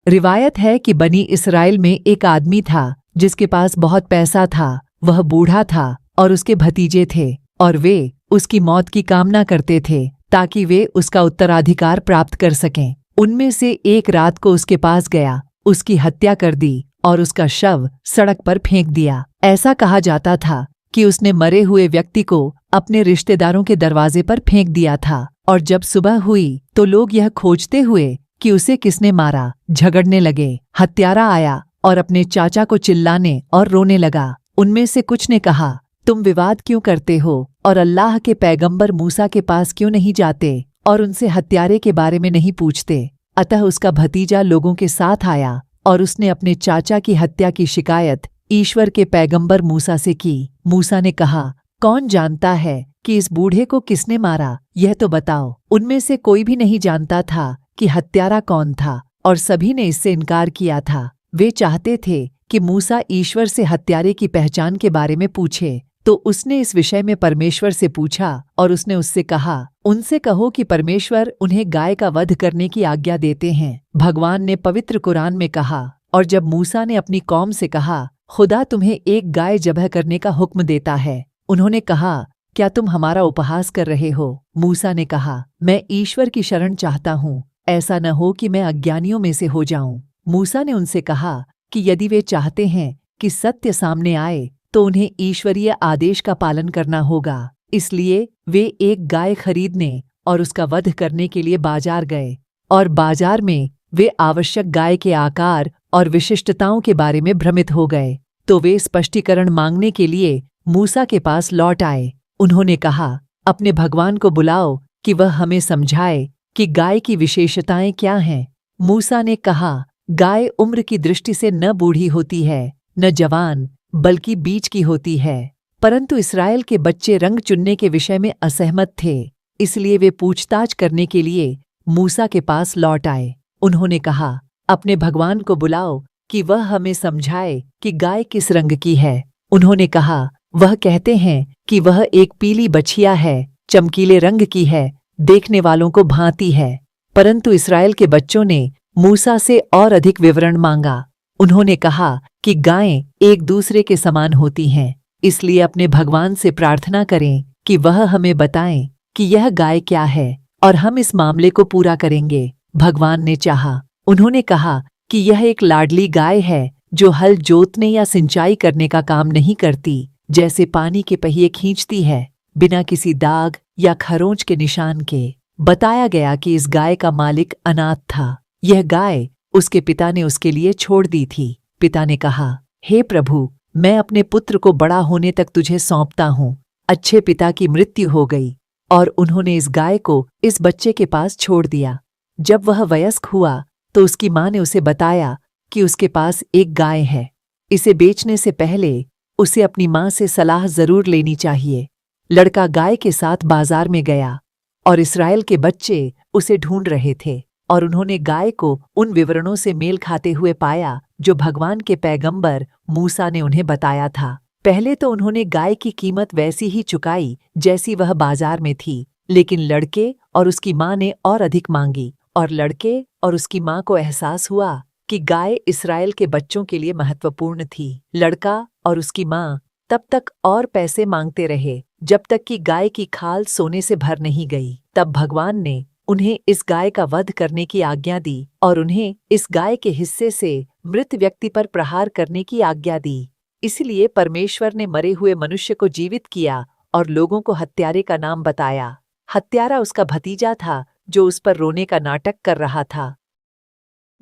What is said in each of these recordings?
रिवायत है कि बनी इस्राएल में एक आदमी था जिसके पास बहुत पैसा था। वह बूढ़ा था और उसके भतीजे थे और वे उसकी मौत की कामना करते थे ताकि वे उसका उत्तराधिकार प्राप्त कर सकें। उनमें से एक रात को उसके पास गया, उसकी हत्या कर दी और उसका शव सड़क पर फेंक दिया। ऐसा कहा जाता था कि उसने मरे हुए व्यक्ति को अपने रिश्तेदारों के दरवाजे पर फेंक दिया था। और जब सुबह हुई तो लोग यह खोजते हुए कि उसे किसने मारा झगड़ने लगे। हत्यारा आया और अपने चाचा को चिल्लाने और रोने लगा। उनमें से कुछ ने कहा, तुम विवाद क्यों करते हो और अल्लाह के पैगंबर मूसा के पास क्यों नहीं जाते और उनसे हत्यारे के बारे में नहीं पूछते। अतः उसका भतीजा लोगों के साथ आया और उसने अपने चाचा की हत्या की शिकायत ईश्वर के पैगंबर मूसा से की। मूसा ने कहा, कौन जानता है कि इस बूढ़े को किसने मारा, यह तो बताओ। उनमें से कोई भी नहीं जानता था कि हत्यारा कौन था और सभी ने इससे इनकार किया था। वे चाहते थे कि मूसा ईश्वर से हत्यारे की पहचान के बारे में पूछे। तो उसने इस विषय में परमेश्वर से पूछा और उसने उससे कहा, उनसे कहो कि परमेश्वर उन्हें गाय का वध करने की आज्ञा देते हैं। भगवान ने पवित्र कुरान में कहा, और जब मूसा ने अपनी कौम से कहा, खुदा तुम्हें एक गाय ज़बह करने का हुक्म देता है, उन्होंने कहा, क्या तुम हमारा उपहास कर रहे हो? मूसा ने कहा, मैं ईश्वर की शरण चाहता हूँ, ऐसा न हो कि मैं अज्ञानियों में से हो जाऊं। मूसा ने उनसे कहा कि यदि वे चाहते हैं कि सत्य सामने आए तो उन्हें ईश्वरीय आदेश का पालन करना होगा। इसलिए वे एक गाय खरीदने और उसका वध करने के लिए बाजार गए और बाजार में वे आवश्यक गाय के आकार और विशिष्टताओं के बारे में भ्रमित हो गए। तो वे स्पष्टीकरण मांगने के लिए मूसा के पास लौट आए। उन्होंने कहा, अपने भगवान को बुलाओ कि वह हमें समझाए कि गाय की विशेषताएं क्या हैं। मूसा ने कहा, गाय उम्र की दृष्टि से न बूढ़ी होती है न जवान, बल्कि बीच की होती है। परंतु इस्राएल के बच्चे रंग चुनने के विषय में असहमत थे, इसलिए वे पूछताछ करने के लिए मूसा के पास लौट आए। उन्होंने कहा, अपने भगवान को बुलाओ कि वह हमें समझाए कि गाय किस रंग की है। उन्होंने कहा, वह कहते हैं कि वह एक पीली बछिया है, चमकीले रंग की है, देखने वालों को भांति है। परंतु इस्राएल के बच्चों ने मूसा से और अधिक विवरण मांगा। उन्होंने कहा कि गायें एक दूसरे के समान होती हैं, इसलिए अपने भगवान से प्रार्थना करें कि वह हमें बताएं कि यह गाय क्या है और हम इस मामले को पूरा करेंगे। भगवान ने चाहा। उन्होंने कहा कि यह एक लाडली गाय है जो हल जोतने या सिंचाई करने का काम नहीं करती, जैसे पानी के पहिए खींचती है, बिना किसी दाग या खरोंच के निशान के। बताया गया कि इस गाय का मालिक अनाथ था। यह गाय उसके पिता ने उसके लिए छोड़ दी थी। पिता ने कहा, हे प्रभु, मैं अपने पुत्र को बड़ा होने तक तुझे सौंपता हूँ। अच्छे पिता की मृत्यु हो गई और उन्होंने इस गाय को इस बच्चे के पास छोड़ दिया। जब वह वयस्क हुआ तो उसकी माँ ने उसे बताया कि उसके पास एक गाय है। इसे बेचने से पहले उसे अपनी माँ से सलाह जरूर लेनी चाहिए। लड़का गाय के साथ बाजार में गया और इस्राएल के बच्चे उसे ढूंढ रहे थे और उन्होंने गाय को उन विवरणों से मेल खाते हुए पाया जो भगवान के पैगंबर मूसा ने उन्हें बताया था। पहले तो उन्होंने गाय की कीमत वैसी ही चुकाई जैसी वह बाजार में थी, लेकिन लड़के और उसकी माँ ने और अधिक मांगी और लड़के और उसकी माँ को एहसास हुआ कि गाय इस्राएल के बच्चों के लिए महत्वपूर्ण थी। लड़का और उसकी माँ तब तक और पैसे मांगते रहे जब तक कि गाय की खाल सोने से भर नहीं गई। तब भगवान ने उन्हें इस गाय का वध करने की आज्ञा दी और उन्हें इस गाय के हिस्से से मृत व्यक्ति पर प्रहार करने की आज्ञा दी। इसलिए परमेश्वर ने मरे हुए मनुष्य को जीवित किया और लोगों को हत्यारे का नाम बताया। हत्यारा उसका भतीजा था जो उस पर रोने का नाटक कर रहा था।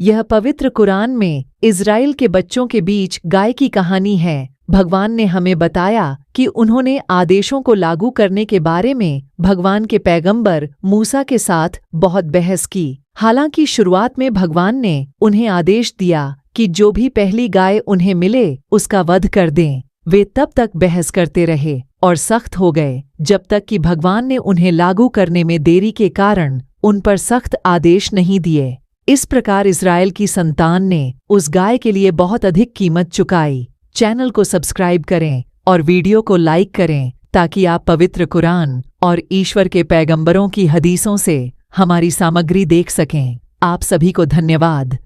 यह पवित्र कुरान में इज़राइल के बच्चों के बीच गाय की कहानी है। भगवान ने हमें बताया कि उन्होंने आदेशों को लागू करने के बारे में भगवान के पैगंबर मूसा के साथ बहुत बहस की। हालांकि शुरुआत में भगवान ने उन्हें आदेश दिया कि जो भी पहली गाय उन्हें मिले उसका वध कर दें। वे तब तक बहस करते रहे और सख्त हो गए जब तक कि भगवान ने उन्हें लागू करने में देरी के कारण उन पर सख्त आदेश नहीं दिए। इस प्रकार इज़राइल की संतान ने उस गाय के लिए बहुत अधिक कीमत चुकाई। चैनल को सब्सक्राइब करें और वीडियो को लाइक करें ताकि आप पवित्र कुरान और ईश्वर के पैगंबरों की हदीसों से हमारी सामग्री देख सकें। आप सभी को धन्यवाद।